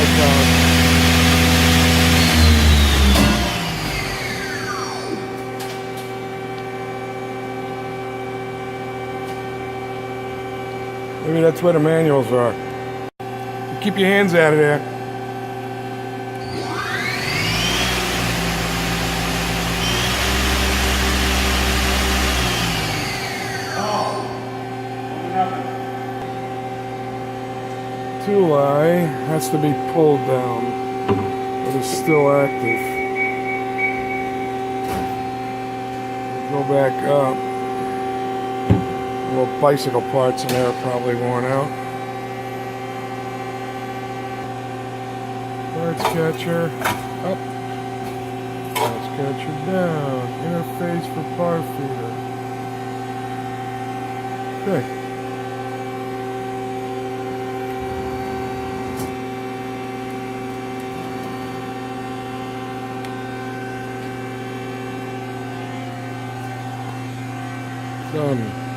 icon. Maybe that's where the manuals are. Keep your hands out of there. Two-eye has to be pulled down, but it's still active. Go back up. Little bicycle parts in there are probably worn out. Parts catcher up. Parts catcher down. Interface for power feeder. Okay. Done.